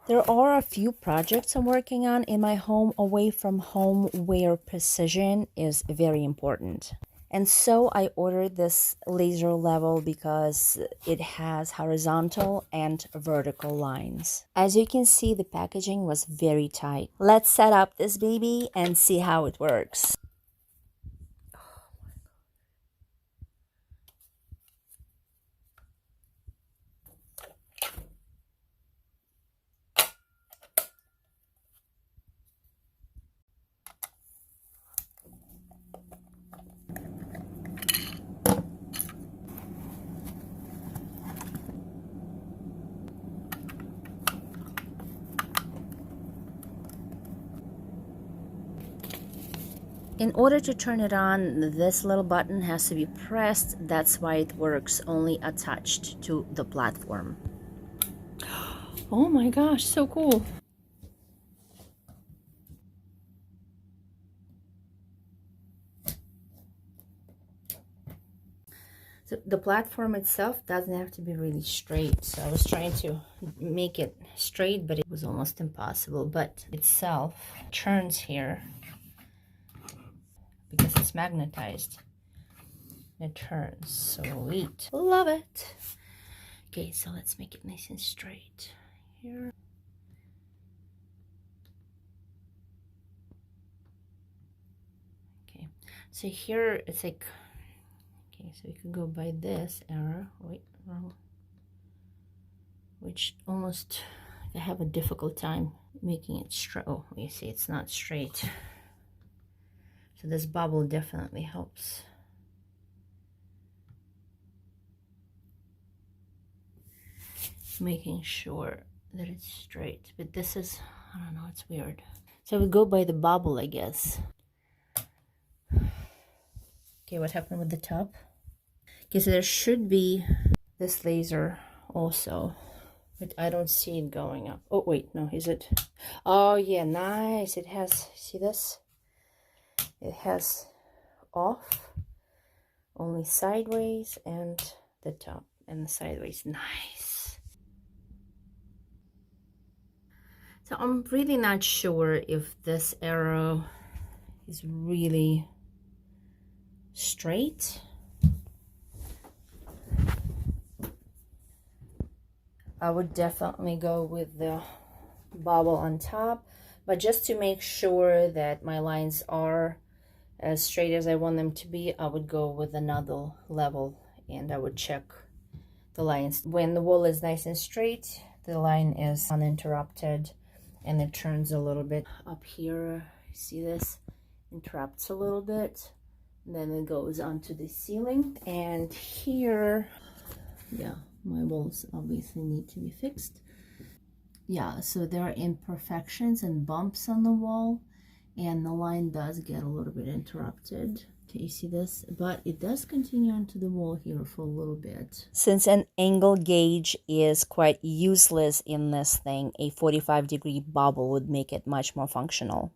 There are a few projects I'm working on in my home away from home where precision is very important. And so I ordered this laser level because it has horizontal and vertical lines. As you can see, the packaging was very tight. Let's set up this baby and see how it works. In order to turn it on, this little button has to be pressed. That's why it works only attached to the platform. Oh my gosh, so cool. So the platform itself doesn't have to be really straight. So I was trying to make it straight, but it was almost impossible. But itself turns here because it's magnetized. It turns. Sweet. Love it. Okay, so let's make it nice and straight here. Okay, so here it's like, okay, so we could go by this arrow. Wait, wrong. Which almost, I have a difficult time making it straight. Oh, you see, it's not straight. So this bubble definitely helps. Making sure that it's straight. But this is, I don't know, it's weird. So we go by the bubble, I guess. Okay, what happened with the top? Okay, so there should be this laser also, but I don't see it going up. Oh, wait, no, is it? Oh, yeah, nice. It has, see this? It has off, only sideways, and the top and the sideways. Nice. So I'm really not sure if this arrow is really straight. I would definitely go with the bobble on top, but just to make sure that my lines are as straight as I want them to be, I would go with another level and I would check the lines. When the wool is nice and straight, the line is uninterrupted and it turns a little bit up here. See this? Interrupts a little bit. And then it goes onto the ceiling. And here, yeah, my walls obviously need to be fixed. Yeah, so there are imperfections and bumps on the wall, and the line does get a little bit interrupted. Can you see this? But it does continue onto the wall here for a little bit. Since an angle gauge is quite useless in this thing, a 45-degree bobble would make it much more functional.